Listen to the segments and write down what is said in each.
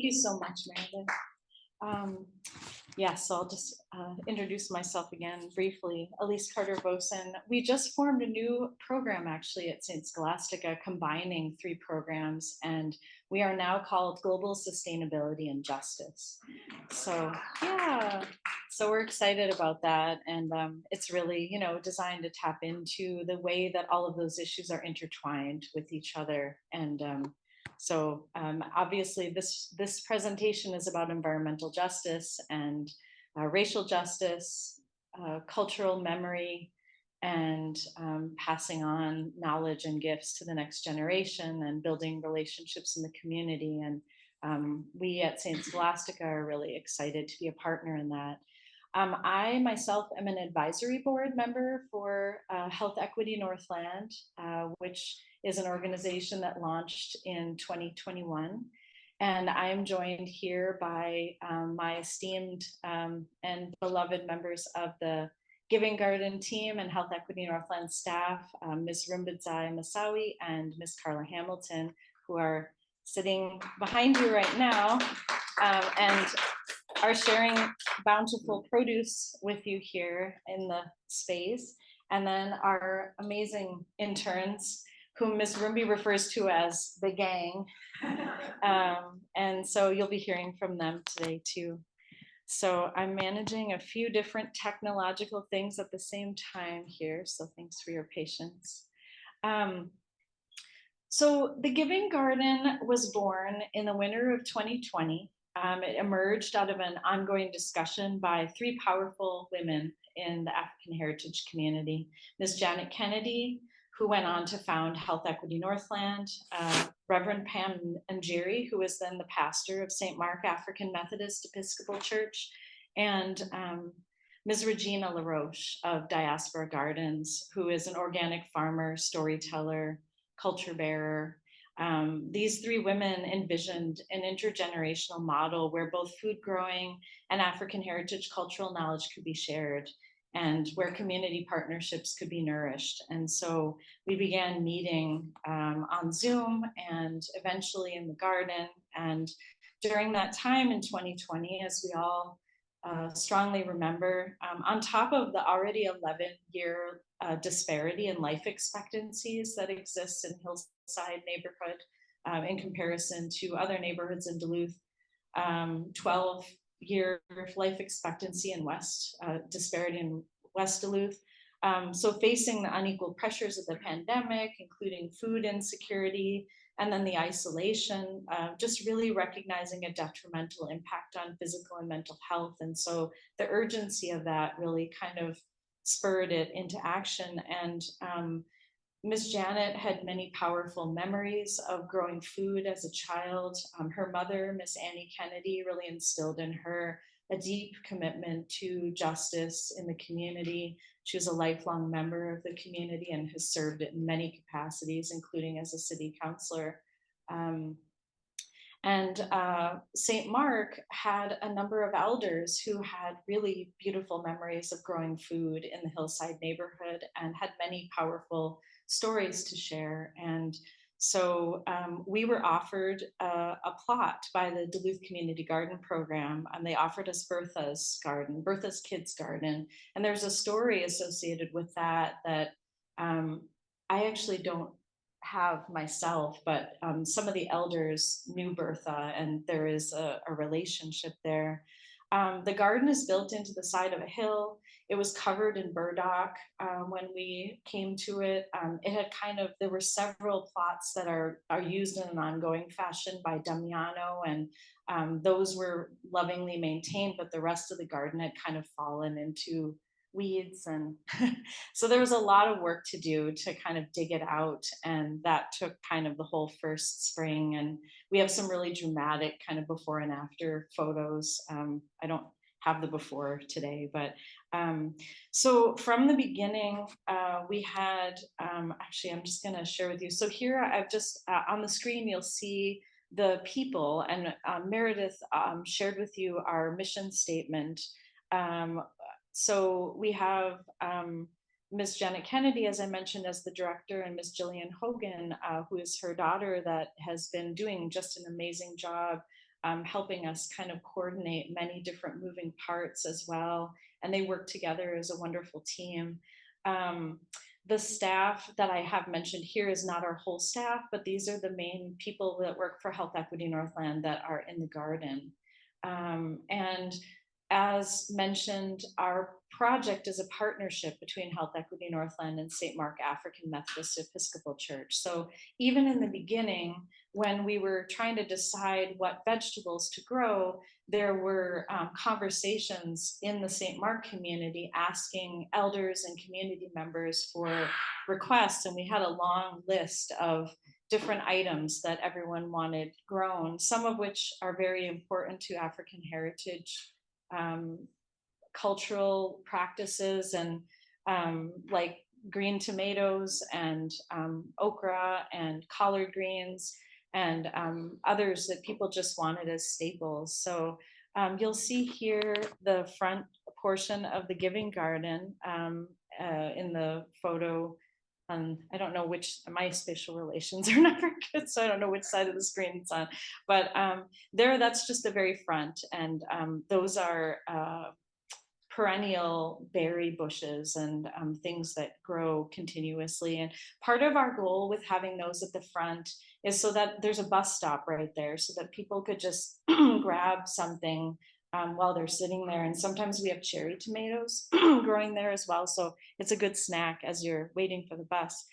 you so much, Meredith. So I'll just introduce myself again briefly. Elise Carter-Boson. We just formed a new program actually at St. Scholastica, combining 3 programs, and we are now called Global Sustainability and Justice. So so we're excited about that, and it's really, designed to tap into the way that all of those issues are intertwined with each other. And obviously this presentation is about environmental justice and racial justice, cultural memory, and passing on knowledge and gifts to the next generation and building relationships in the community. And we at St. Scholastica are really excited to be a partner in that. I myself am an advisory board member for Health Equity Northland, which is an organization that launched in 2021. And I am joined here by my esteemed and beloved members of the Giving Garden team and Health Equity Northland staff, Ms. Rumbidzai Masawi and Ms. Carla Hamilton, who are sitting behind you right now and are sharing bountiful produce with you here in the space. And then our amazing interns, whom Ms. Rumby refers to as the gang. And so you'll be hearing from them today too. So I'm managing a few different technological things at the same time here. So thanks for your patience. So the Giving Garden was born in the winter of 2020. It emerged out of an ongoing discussion by 3 powerful women in the African heritage community. Ms. Janet Kennedy, who went on to found Health Equity Northland, Reverend Pam Njeri, who was then the pastor of St. Mark African Methodist Episcopal Church, and Ms. Regina LaRoche of Diaspora Gardens, who is an organic farmer, storyteller, culture bearer. These 3 women envisioned an intergenerational model where both food growing and African heritage cultural knowledge could be shared, and where community partnerships could be nourished. And so we began meeting on Zoom and eventually in the garden. And during that time in 2020, as we all strongly remember, on top of the already 11-year disparity in life expectancies that exists in Hillside neighborhood in comparison to other neighborhoods in Duluth, 12-year life expectancy in disparity in West Duluth. So facing the unequal pressures of the pandemic, including food insecurity, and then the isolation, just really recognizing a detrimental impact on physical and mental health. And so the urgency of that really kind of spurred it into action. And Ms. Janet had many powerful memories of growing food as a child. Her mother, Miss Annie Kennedy, really instilled in her a deep commitment to justice in the community. She was a lifelong member of the community and has served it in many capacities, including as a city councilor. St. Mark had a number of elders who had really beautiful memories of growing food in the Hillside neighborhood and had many powerful stories to share. And so we were offered a plot by the Duluth Community Garden Program, and they offered us Bertha's garden, Bertha's Kids Garden. And there's a story associated with that I actually don't have myself, but some of the elders knew Bertha, and there is a relationship there. The garden is built into the side of a hill. It was covered in burdock when we came to it. It had there were several plots that are used in an ongoing fashion by Damiano, and those were lovingly maintained, but the rest of the garden had kind of fallen into weeds. And so there was a lot of work to do to kind of dig it out. And that took kind of the whole first spring. And we have some really dramatic kind of before and after photos. I don't have the before today, but so from the beginning, we had, actually, I'm just gonna share with you. So here I've just, on the screen, you'll see the people, and Meredith shared with you our mission statement. So we have Ms. Janet Kennedy, as I mentioned, as the director, and Ms. Jillian Hogan, who is her daughter, that has been doing just an amazing job helping us kind of coordinate many different moving parts as well. And they work together as a wonderful team. Um, the staff that I have mentioned here is not our whole staff, but these are the main people that work for Health Equity Northland that are in the garden. And as mentioned, our project is a partnership between Health Equity Northland and St. Mark African Methodist Episcopal Church. So even in the beginning, when we were trying to decide what vegetables to grow, there were conversations in the St. Mark community asking elders and community members for requests. And we had a long list of different items that everyone wanted grown, some of which are very important to African heritage cultural practices, and like green tomatoes and okra and collard greens and others that people just wanted as staples. So you'll see here the front portion of the giving garden in the photo. I don't know which, my spatial relations are not very good, so I don't know which side of the screen it's on. But there, that's just the very front. And those are perennial berry bushes and things that grow continuously. And part of our goal with having those at the front is so that there's a bus stop right there, so that people could just grab something while they're sitting there. And sometimes we have cherry tomatoes growing there as well. So it's a good snack as you're waiting for the bus.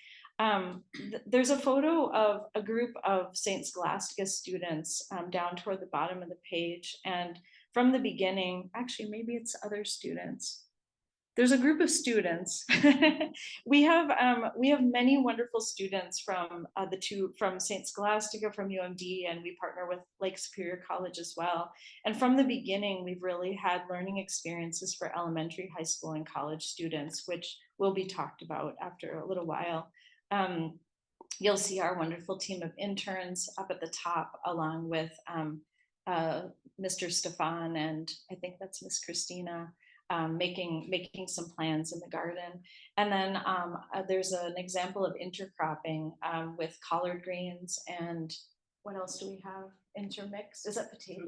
There's a photo of a group of St. Scholastica students down toward the bottom of the page. And from the beginning, actually, maybe it's other students. There's a group of students. we have many wonderful students from from St. Scholastica, from UMD, and we partner with Lake Superior College as well. And from the beginning, we've really had learning experiences for elementary, high school, and college students, which will be talked about after a little while. You'll see our wonderful team of interns up at the top, along with Mr. Stefan, and I think that's Miss Christina, making some plans in the garden. And then there's an example of intercropping with collard greens, and what else do we have intermixed? Is that potato?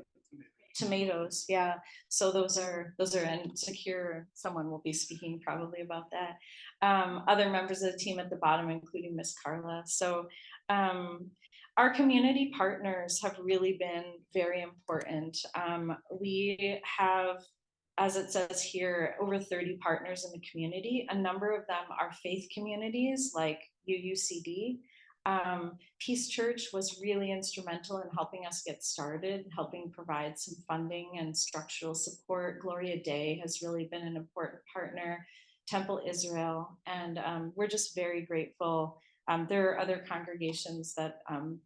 Tomatoes, yeah. So those are and Secure, someone will be speaking probably about that. Other members of the team at the bottom, including Miss Carla. So our community partners have really been very important. We have, as it says here, over 30 partners in the community. A number of them are faith communities like UUCD. Peace Church was really instrumental in helping us get started, helping provide some funding and structural support. Gloria Day has really been an important partner, Temple Israel, and we're just very grateful. There are other congregations that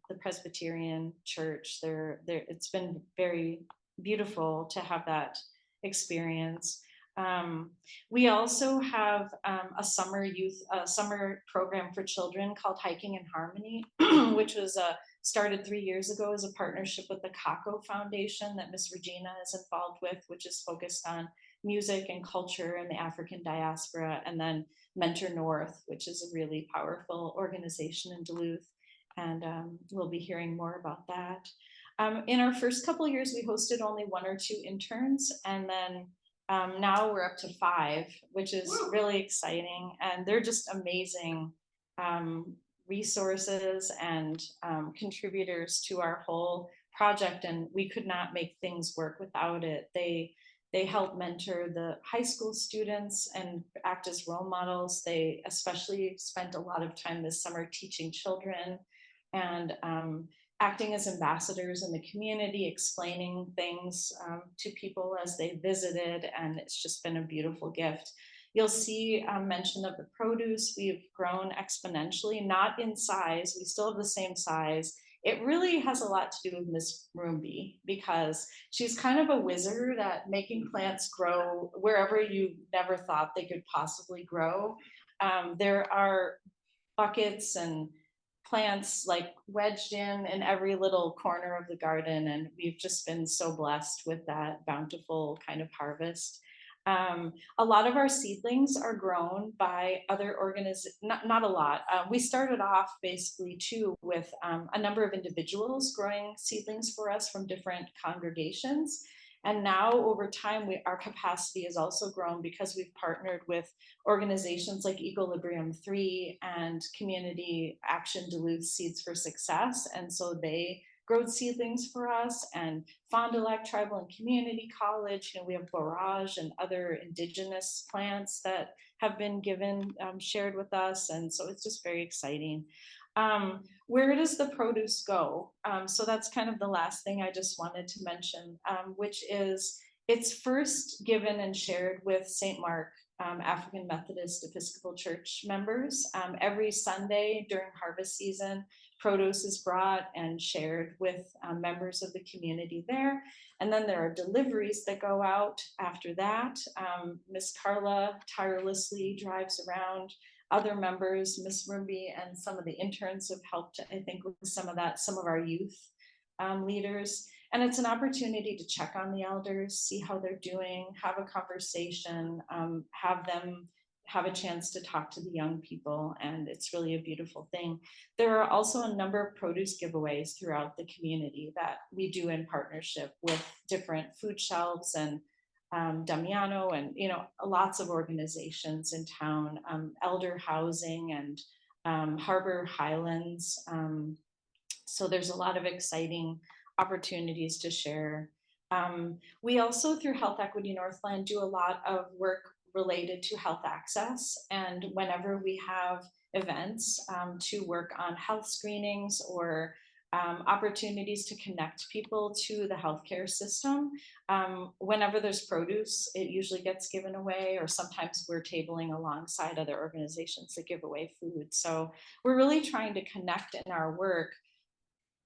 the Presbyterian Church, it's been very beautiful to have that experience. We also have a summer program for children called Hiking in Harmony, which was started 3 years ago as a partnership with the Kako Foundation that Miss Regina is involved with, which is focused on music and culture in the African diaspora, and then Mentor North, which is a really powerful organization in Duluth, and we'll be hearing more about that. In our first couple of years, we hosted only 1 or 2 interns, and then now we're up to 5, which is really exciting, and they're just amazing resources and contributors to our whole project, and we could not make things work without it. They help mentor the high school students and act as role models. They especially spent a lot of time this summer teaching children and acting as ambassadors in the community, explaining things to people as they visited, and it's just been a beautiful gift. You'll see mention of the produce. We've grown exponentially, not in size. We still have the same size. It really has a lot to do with Miss Roomby, because she's kind of a wizard at making plants grow wherever you never thought they could possibly grow. There are buckets and plants like wedged in every little corner of the garden, and we've just been so blessed with that bountiful kind of harvest. A lot of our seedlings are grown by other organizations, not a lot. We started off basically too with a number of individuals growing seedlings for us from different congregations. And now over time, our capacity has also grown because we've partnered with organizations like Equilibrium 3 and Community Action Duluth Seeds for Success. And so they growed seedlings for us, and Fond du Lac Tribal and Community College. We have borage and other indigenous plants that have been given, shared with us. And so it's just very exciting. Where does the produce go? So that's kind of the last thing I just wanted to mention, which is it's first given and shared with St. Mark African Methodist Episcopal Church members. Every Sunday during harvest season, produce is brought and shared with members of the community there. And then there are deliveries that go out after that. Miss Carla tirelessly drives around. Other members, Miss Rumby and some of the interns have helped, I think, with some of that, some of our youth leaders. And it's an opportunity to check on the elders, see how they're doing, have a conversation, have them have a chance to talk to the young people, and it's really a beautiful thing. There are also a number of produce giveaways throughout the community that we do in partnership with different food shelves and Damiano and lots of organizations in town, Elder Housing and Harbor Highlands. So there's a lot of exciting opportunities to share. We also, through Health Equity Northland, do a lot of work related to health access. And whenever we have events to work on health screenings or opportunities to connect people to the healthcare system, whenever there's produce, it usually gets given away, or sometimes we're tabling alongside other organizations that give away food. So we're really trying to connect in our work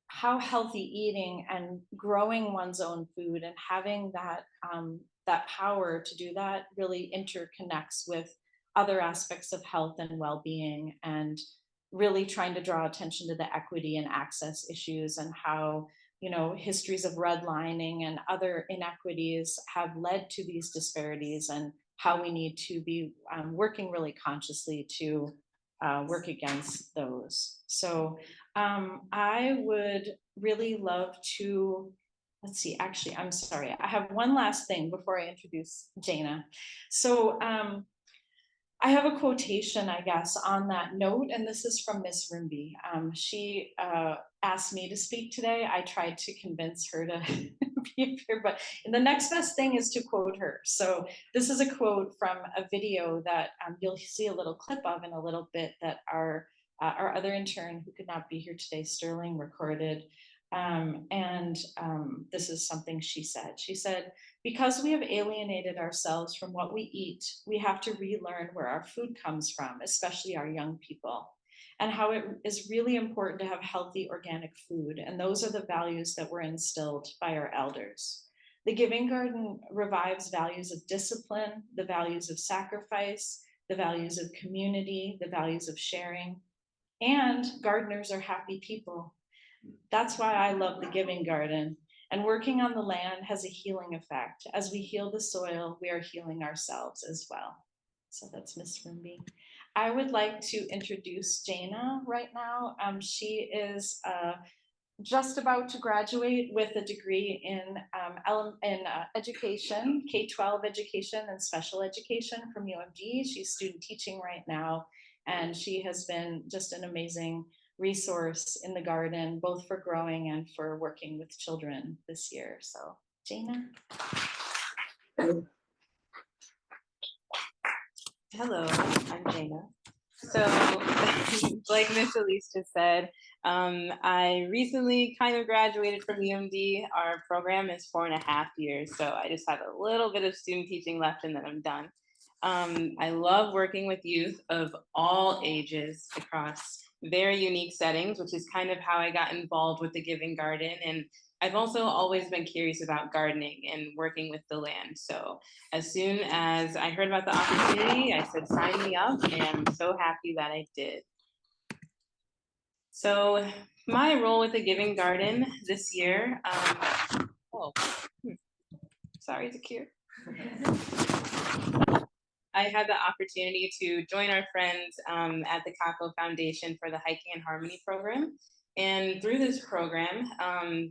how healthy eating and growing one's own food and having that that power to do that really interconnects with other aspects of health and well-being, and really trying to draw attention to the equity and access issues and how histories of redlining and other inequities have led to these disparities, and how we need to be working really consciously to work against those. So I would really love to, let's see, actually, I'm sorry. I have one last thing before I introduce Jana. So I have a quotation, I guess, on that note, and this is from Miss Rumby. She asked me to speak today. I tried to convince her to be here, but the next best thing is to quote her. So this is a quote from a video that you'll see a little clip of in a little bit that our other intern who could not be here today, Sterling, recorded. This is something she said. She said, "Because we have alienated ourselves from what we eat, we have to relearn where our food comes from, especially our young people, and how it is really important to have healthy organic food. And those are the values that were instilled by our elders. The Giving Garden revives values of discipline, the values of sacrifice, the values of community, the values of sharing. And gardeners are happy people. That's why I love the Giving Garden. And working on the land has a healing effect. As we heal the soil, we are healing ourselves as well." So that's Miss Rumby. I would like to introduce Jana right now. She is just about to graduate with a degree in education, K-12 education and special education from UMD. She's student teaching right now, and she has been just an amazing resource in the garden, both for growing and for working with children this year. So, Jana. Hello, I'm Jana. So, like Miss Elise just said, I recently kind of graduated from UMD. Our program is 4.5 years, so I just have a little bit of student teaching left and then I'm done. I love working with youth of all ages across very unique settings, which is kind of how I got involved with the Giving Garden. And I've also always been curious about gardening and working with the land. So as soon as I heard about the opportunity, I said, sign me up, and I'm so happy that I did. So my role with the Giving Garden this year, sorry, it's a cute. I had the opportunity to join our friends at the Kako Foundation for the Hiking and Harmony program. And through this program,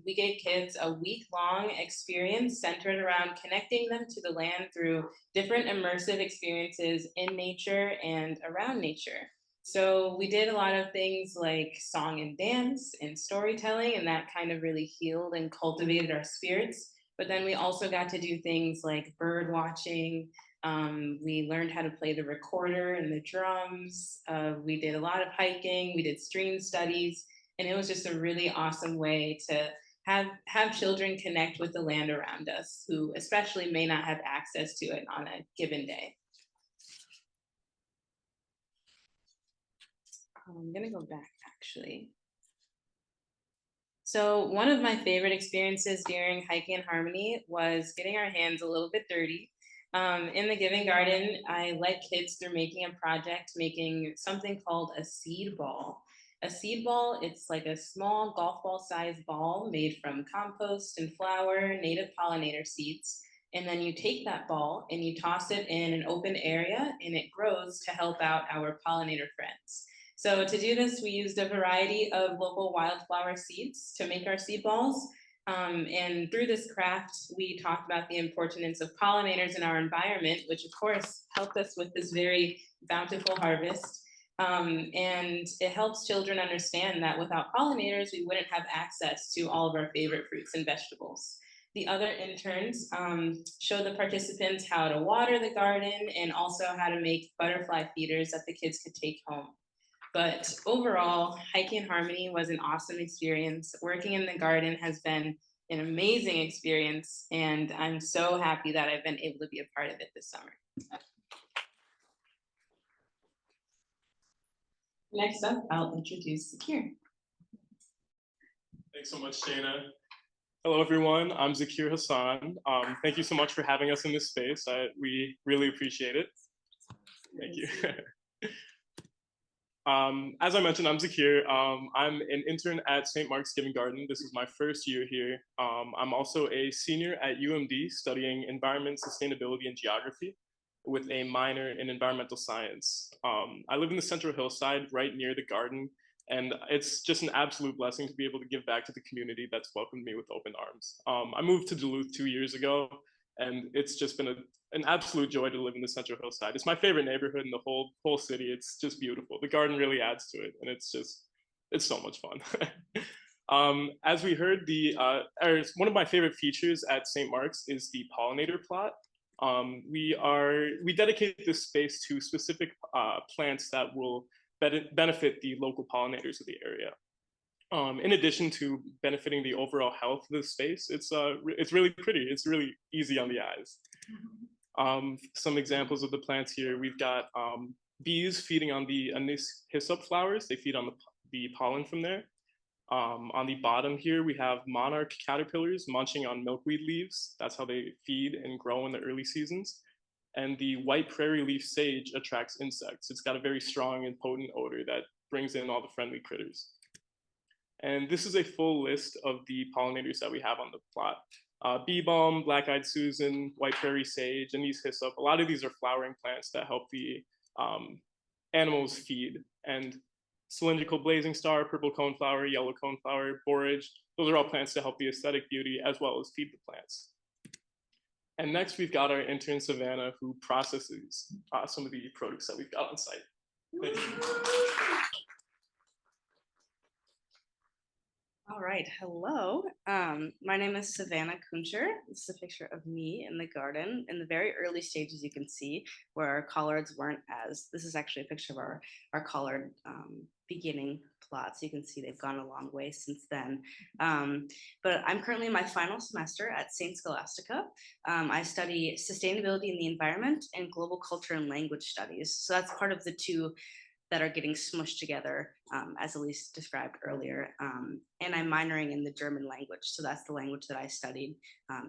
we gave kids a week-long experience centered around connecting them to the land through different immersive experiences in nature and around nature. So we did a lot of things like song and dance and storytelling, and that kind of really healed and cultivated our spirits. But then we also got to do things like bird watching. We learned how to play the recorder and the drums. We did a lot of hiking. We did stream studies, and it was just a really awesome way to have children connect with the land around us, who especially may not have access to it on a given day. I'm gonna go back actually. So one of my favorite experiences during Hiking in Harmony was getting our hands a little bit dirty. In the Giving Garden, I led kids through making a project, making something called a seed ball. A seed ball, it's like a small golf ball sized ball made from compost and flour, native pollinator seeds. And then you take that ball and you toss it in an open area and it grows to help out our pollinator friends. So to do this, we used a variety of local wildflower seeds to make our seed balls. And through this craft, we talked about the importance of pollinators in our environment, which of course helped us with this very bountiful harvest. And it helps children understand that without pollinators, we wouldn't have access to all of our favorite fruits and vegetables. The other interns show the participants how to water the garden and also how to make butterfly feeders that the kids could take home. But overall, Hiking in Harmony was an awesome experience. Working in the garden has been an amazing experience, and I'm so happy that I've been able to be a part of it this summer. Next up, I'll introduce Zakir. Thanks so much, Jana. Hello, everyone. I'm Zakir Hassan. Thank you so much for having us in this space. We really appreciate it. Thank you. As I mentioned, I'm Zakir. I'm an intern at St. Mark's Giving Garden. This is my first year here. I'm also a senior at UMD studying environment, sustainability, and geography with a minor in environmental science. I live in the Central Hillside, right near the garden, and it's just an absolute blessing to be able to give back to the community that's welcomed me with open arms. I moved to Duluth 2 years ago, and it's just been an absolute joy to live in the Central Hillside. It's my favorite neighborhood in the whole city. It's just beautiful. The garden really adds to it, and it's so much fun. As we heard, one of my favorite features at St. Mark's is the pollinator plot. We dedicate this space to specific plants that will benefit the local pollinators of the area. In addition to benefiting the overall health of the space, it's really pretty. It's really easy on the eyes. Some examples of the plants here, we've got bees feeding on the anise hyssop flowers. They feed on the pollen from there. On the bottom here, we have monarch caterpillars munching on milkweed leaves. That's how they feed and grow in the early seasons. And the white prairie leaf sage attracts insects. It's got a very strong and potent odor that brings in all the friendly critters. And this is a full list of the pollinators that we have on the plot. Bee balm, black-eyed Susan, white prairie sage, anise hyssop. A lot of these are flowering plants that help the animals feed. And cylindrical blazing star, purple coneflower, yellow coneflower, borage. Those are all plants to help the aesthetic beauty as well as feed the plants. And next we've got our intern Savannah, who processes some of the produce that we've got on site. Thank you. All right, hello. My name is Savannah Kuncher. This is a picture of me in the garden. In the very early stages, you can see where our collards weren't this is actually a picture of our collard beginning plot. So you can see they've gone a long way since then. But I'm currently in my final semester at St. Scholastica. I study sustainability in the environment and global culture and language studies. So that's part of the two that are getting smushed together, as Elise described earlier. And I'm minoring in the German language. So that's the language that I studied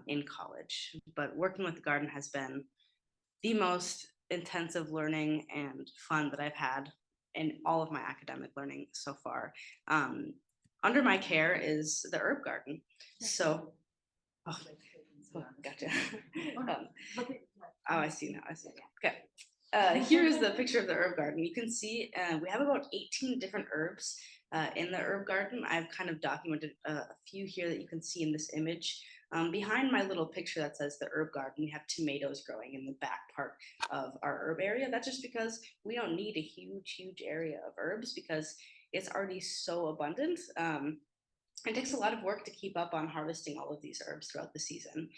in college. But working with the garden has been the most intensive learning and fun that I've had in all of my academic learning so far. Under my care is the herb garden. So, gotcha. Oh, I see now. I see. Okay. Here is the picture of the herb garden. You can see we have about 18 different herbs in the herb garden. I've kind of documented a few here that you can see in this image. Behind my little picture that says the herb garden, we have tomatoes growing in the back part of our herb area. That's just because we don't need a huge area of herbs because it's already so abundant. It takes a lot of work to keep up on harvesting all of these herbs throughout the season.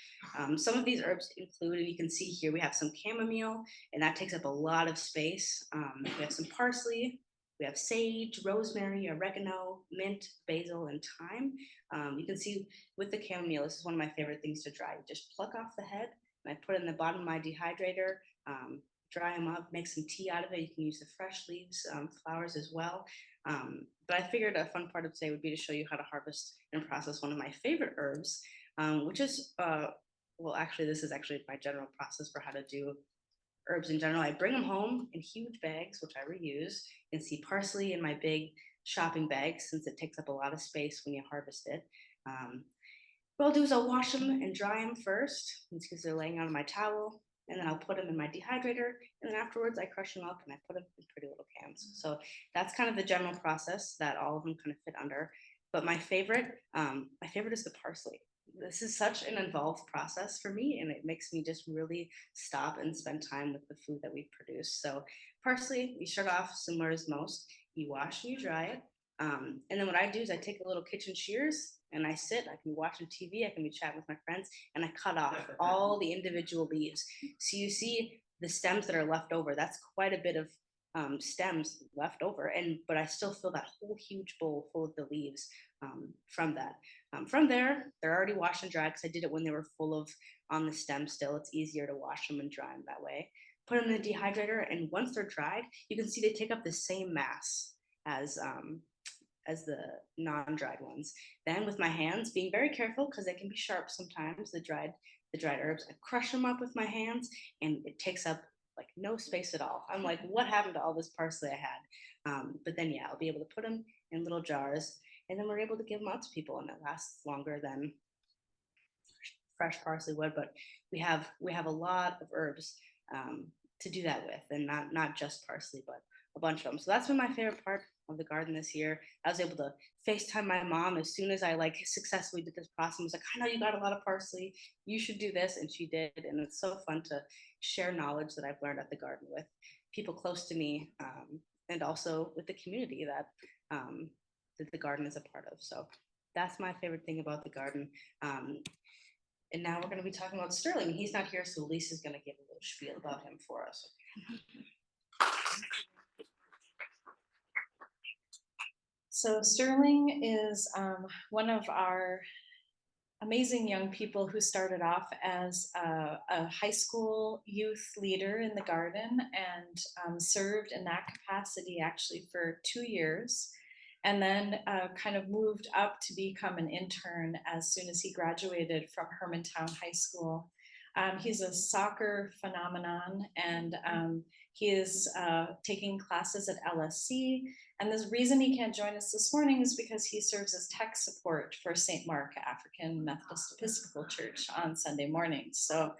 Some of these herbs include, and you can see here, we have some chamomile, and that takes up a lot of space. We have some parsley, we have sage, rosemary, oregano, mint, basil, and thyme. You can see with the chamomile, this is one of my favorite things to dry. You just pluck off the head, and I put it in the bottom of my dehydrator, dry them up, make some tea out of it. You can use the fresh leaves, flowers as well. But I figured a fun part of today would be to show you how to harvest and process one of my favorite herbs, which is, well, actually, this is actually my general process for how to do herbs in general. I bring them home in huge bags, which I reuse. You can see parsley in my big shopping bag since it takes up a lot of space when you harvest it. What I'll do is I'll wash them and dry them first because they're laying on my towel. And then I'll put them in my dehydrator, and then afterwards I crush them up and I put them in pretty little cans. So that's kind of the general process that all of them kind of fit under. But my favorite is the parsley. This is such an involved process for me, and it makes me just really stop and spend time with the food that we produce. So parsley, you start off similar as most. You wash and you dry it. And then what I do is I take a little kitchen shears and I sit, I can be watching TV, I can be chatting with my friends, and I cut off all the individual leaves. So you see the stems that are left over, that's quite a bit of stems left over. But I still fill that whole huge bowl full of the leaves from that. From there, they're already washed and dried because I did it when they were full of on the stem still. It's easier to wash them and dry them that way. Put them in the dehydrator, and once they're dried, you can see they take up the same mass as the non-dried ones. Then with my hands, being very careful because they can be sharp sometimes, the dried herbs, I crush them up with my hands and it takes up like no space at all. I'm like, what happened to all this parsley I had? But then yeah, I'll be able to put them in little jars and then we're able to give them out to people and it lasts longer than fresh parsley would. But we have a lot of herbs to do that with, and not just parsley, but a bunch of them. So that's been my favorite part of the garden this year. I was able to FaceTime my mom as soon as I like successfully did this process. I was like, I know you got a lot of parsley. You should do this. And she did. And it's so fun to share knowledge that I've learned at the garden with people close to me and also with the community that the garden is a part of. So that's my favorite thing about the garden. And now we're going to be talking about Sterling. He's not here, so Lisa's going to give a little spiel about him for us. So Sterling is one of our amazing young people who started off as a high school youth leader in the garden and served in that capacity actually for 2 years, and then kind of moved up to become an intern as soon as he graduated from Hermantown High School. He's a soccer phenomenon, and he is taking classes at LSC. And the reason he can't join us this morning is because he serves as tech support for St. Mark African Methodist Episcopal Church on Sunday mornings. So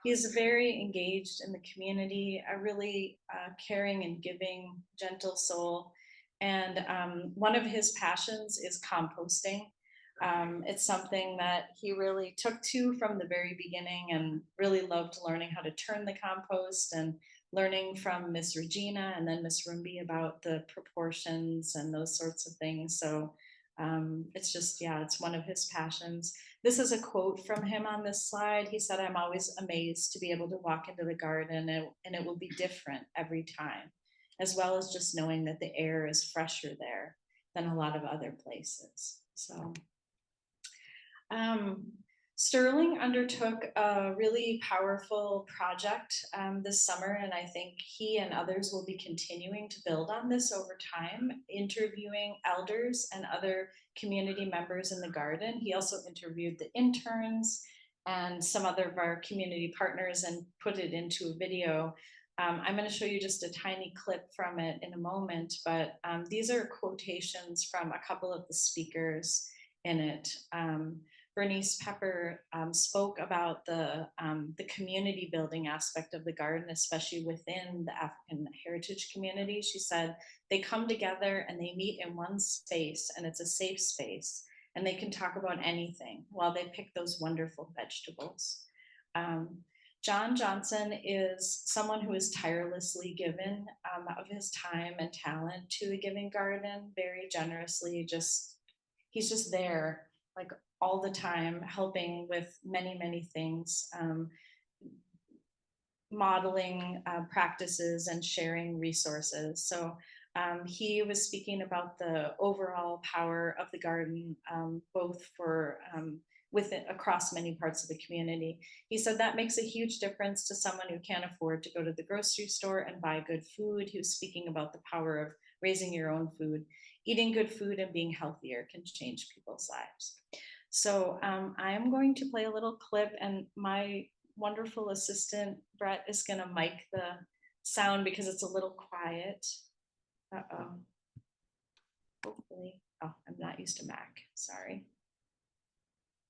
he's very engaged in the community, a really caring and giving, gentle soul. And one of his passions is composting. It's something that he really took to from the very beginning and really loved learning how to turn the compost and learning from Miss Regina and then Miss Rumby about the proportions and those sorts of things. So it's just, yeah, it's one of his passions. This is a quote from him on this slide. He said, "I'm always amazed to be able to walk into the garden and it will be different every time, as well as just knowing that the air is fresher there than a lot of other places." So Sterling undertook a really powerful project this summer, and I think he and others will be continuing to build on this over time, interviewing elders and other community members in the garden. He also interviewed the interns and some other of our community partners and put it into a video. I'm going to show you just a tiny clip from it in a moment, but these are quotations from a couple of the speakers in it. Bernice Pepper spoke about the community building aspect of the garden, especially within the African heritage community. She said they come together and they meet in one space, and it's a safe space, and they can talk about anything while they pick those wonderful vegetables. John Johnson is someone who is tirelessly given of his time and talent to the Giving Garden, very generously. He's just there, like all the time, helping with many things, modeling practices and sharing resources. So he was speaking about the overall power of the garden, both for across many parts of the community. He said that makes a huge difference to someone who can't afford to go to the grocery store and buy good food. He was speaking about the power of raising your own food. Eating good food and being healthier can change people's lives. So I'm going to play a little clip, and my wonderful assistant, Brett, is going to mic the sound because it's a little quiet. Uh-oh. Hopefully. Oh, I'm not used to Mac. Sorry.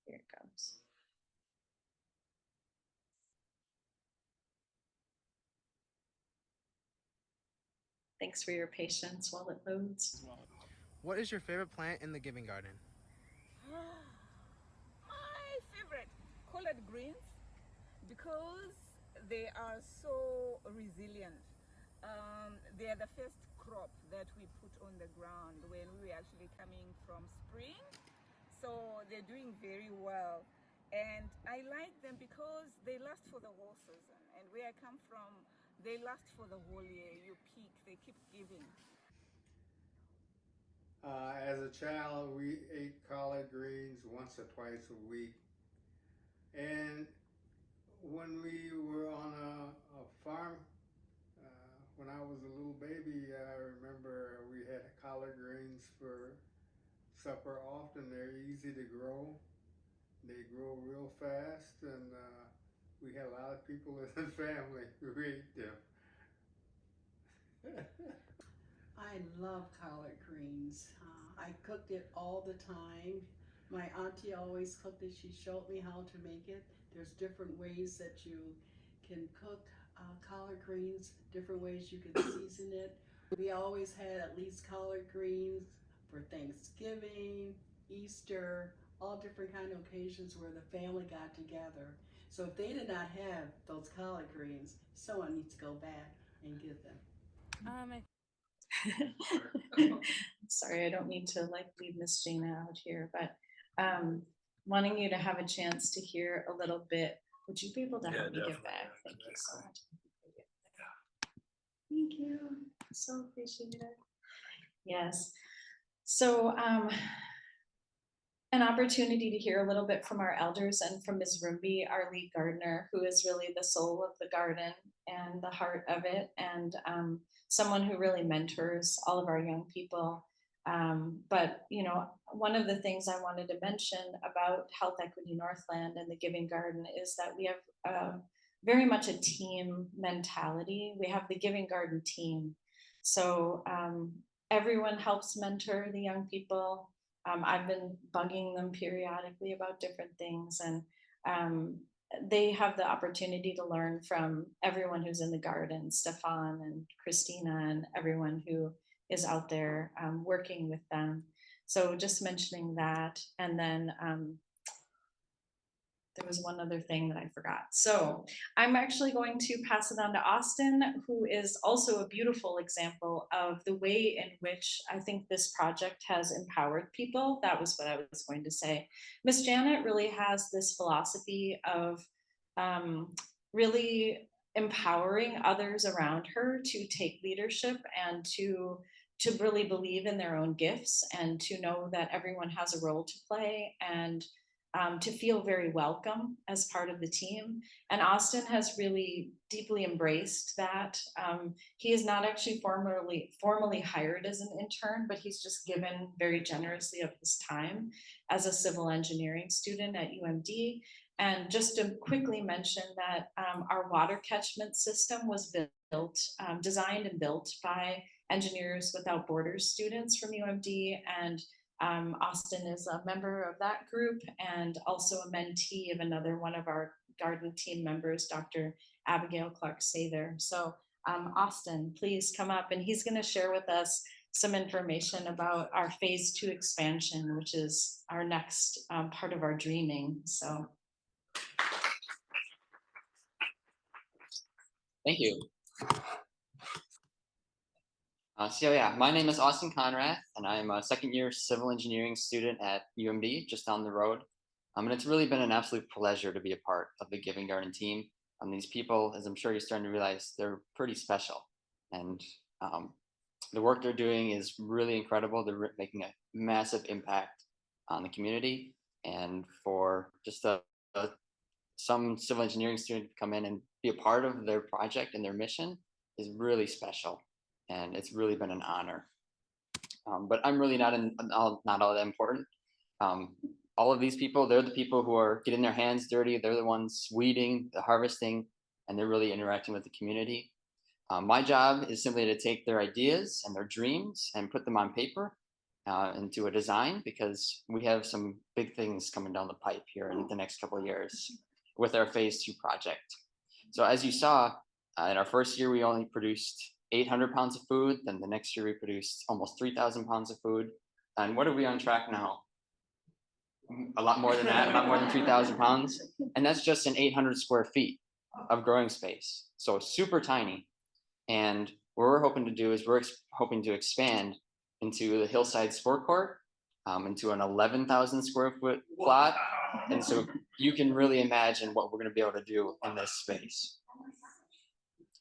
Here it comes. Thanks for your patience while it loads. What is your favorite plant in the Giving Garden? My favorite, collard greens, because they are so resilient. They are the first crop that we put on the ground when we were actually coming from spring. So they're doing very well. And I like them because they last for the whole season. And where I come from, they last for the whole year. You peak, they keep giving. As a child, we ate collard greens once or twice a week. And when we were on a farm, when I was a little baby, I remember we had collard greens for supper often. They're easy to grow. They grow real fast, and we had a lot of people in the family who ate them. I love collard greens. I cooked it all the time. My auntie always cooked it. She showed me how to make it. There's different ways that you can cook collard greens, different ways you can season it. We always had at least collard greens for Thanksgiving, Easter, all different kind of occasions where the family got together. So if they did not have those collard greens, someone needs to go back and get them. Sorry, I don't mean to like leave Miss Gina out here, but wanting you to have a chance to hear a little bit. Would you be able to help me get back? Thank you so much. Thank you. So appreciate it. Yes. So an opportunity to hear a little bit from our elders and from Ms. Rumby, our lead gardener, who is really the soul of the garden and the heart of it, and someone who really mentors all of our young people. But you know, one of the things I wanted to mention about Health Equity Northland and the Giving Garden is that we have very much a team mentality. We have the Giving Garden team. So everyone helps mentor the young people. I've been bugging them periodically about different things, and they have the opportunity to learn from everyone who's in the garden, Stefan and Christina and everyone who is out there working with them. So just mentioning that, and then there was one other thing that I forgot. So I'm actually going to pass it on to Austin, who is also a beautiful example of the way in which I think this project has empowered people. That was what I was going to say. Miss Janet really has this philosophy of really empowering others around her to take leadership and to really believe in their own gifts and to know that everyone has a role to play, and to feel very welcome as part of the team. And Austin has really deeply embraced that. He is not actually formally hired as an intern, but he's just given very generously of his time as a civil engineering student at UMD. And just to quickly mention that our water catchment system was built, designed and built by Engineers Without Borders students from UMD, and Austin is a member of that group and also a mentee of another one of our garden team members, Dr. Abigail Clark-Sather. So Austin, please come up, and he's going to share with us some information about our phase 2 expansion, which is our next part of our dreaming. So. Thank you. So yeah, my name is Austin Conrad, and I'm a second-year civil engineering student at UMD, just down the road. And it's really been an absolute pleasure to be a part of the Giving Garden team. These people, as I'm sure you're starting to realize, they're pretty special. And the work they're doing is really incredible. They're making a massive impact on the community. And for just some civil engineering student to come in and be a part of their project and their mission is really special. And it's really been an honor. But I'm really not all that important. All of these people, they're the people who are getting their hands dirty. They're the ones weeding, the harvesting, and they're really interacting with the community. My job is simply to take their ideas and their dreams and put them on paper into a design, because we have some big things coming down the pipe here in the next couple of years with our phase 2 project. So as you saw, in our first year, we only produced 800 pounds of food. Then the next year we produced almost 3,000 pounds of food. And what are we on track now? A lot more than that, a lot more than 3,000 pounds. And that's just in 800 square feet of growing space. So super tiny. And what we're hoping to do is we're hoping to expand into the Hillside Sport Court, into an 11,000 square foot plot. And so you can really imagine what we're going to be able to do in this space.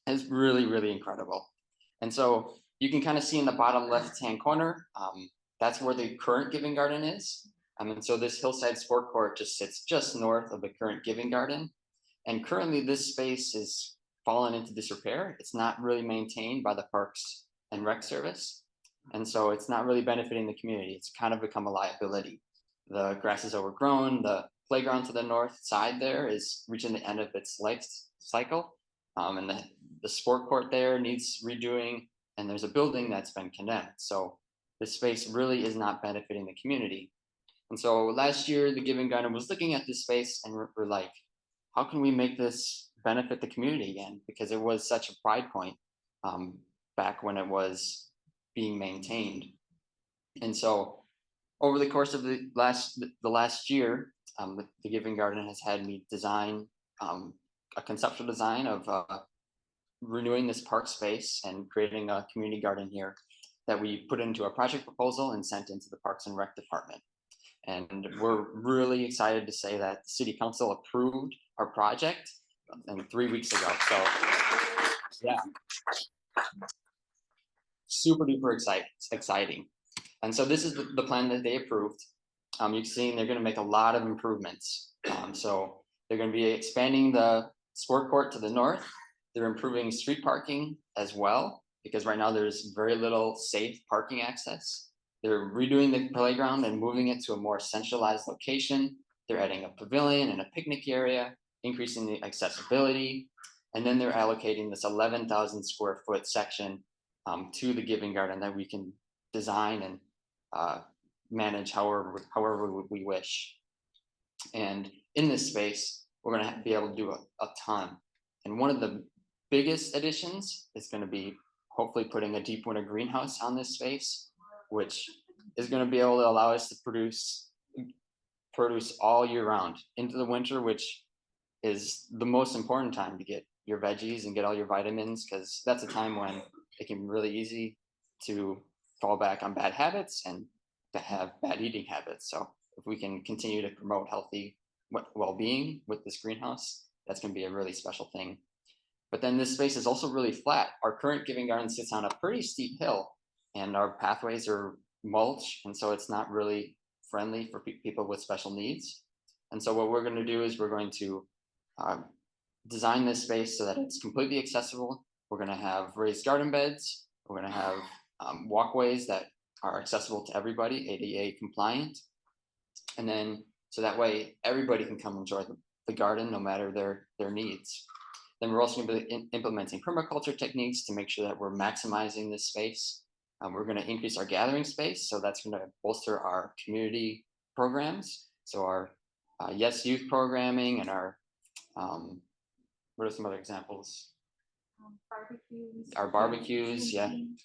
It's really, really incredible. And so you can kind of see in the bottom left-hand corner, that's where the current Giving Garden is. And so this Hillside Sport Court just sits just north of the current Giving Garden. And currently this space is fallen into disrepair. It's not really maintained by the Parks and Rec Service. And so it's not really benefiting the community. It's kind of become a liability. The grass is overgrown. The playground to the north side there is reaching the end of its life cycle. And the sport court there needs redoing, and there's a building that's been condemned. So this space really is not benefiting the community. And so last year, the Giving Garden was looking at this space, and we're like, how can we make this benefit the community again? Because it was such a pride point back when it was being maintained. And so over the course of the last year, the Giving Garden has had me design a conceptual design of renewing this park space and creating a community garden here that we put into a project proposal and sent into the Parks and Rec Department. And we're really excited to say that the City Council approved our project 3 weeks ago. So yeah, super duper exciting. And so this is the plan that they approved. You've seen they're going to make a lot of improvements. So they're going to be expanding the sport court to the north. They're improving street parking as well, because right now there's very little safe parking access. They're redoing the playground and moving it to a more centralized location. They're adding a pavilion and a picnic area, increasing the accessibility. And then they're allocating this 11,000 square foot section to the Giving Garden that we can design and manage however we wish. And in this space, we're going to be able to do a ton. And one of the biggest additions is going to be hopefully putting a deep winter greenhouse on this space, which is going to be able to allow us to produce all year round into the winter, which is the most important time to get your veggies and get all your vitamins, because that's a time when it can be really easy to fall back on bad habits and to have bad eating habits. So if we can continue to promote healthy well-being with this greenhouse, that's going to be a really special thing. But then this space is also really flat. Our current Giving Garden sits on a pretty steep hill, and our pathways are mulch, and so it's not really friendly for people with special needs. And so what we're going to do is we're going to design this space so that it's completely accessible. We're going to have raised garden beds. We're going to have walkways that are accessible to everybody, ADA compliant. And then so that way everybody can come enjoy the garden no matter their needs. Then we're also going to be implementing permaculture techniques to make sure that we're maximizing this space. We're going to increase our gathering space, so that's going to bolster our community programs. So our Yes Youth programming and our what are some other examples? Barbecues. Our barbecues, yeah. camping,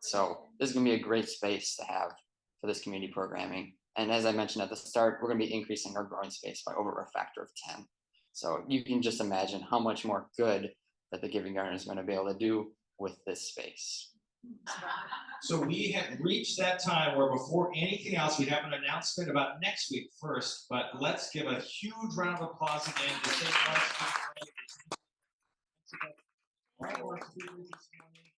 So this is going to be a great space to have for this community programming. And as I mentioned at the start, we're going to be increasing our growing space by over a factor of 10. So you can just imagine how much more good that the Giving Garden is going to be able to do with this space. So we have reached that time where before anything else, we have an announcement about next week first, but let's give a huge round of applause again to St. Mark's. All our speakers this morning.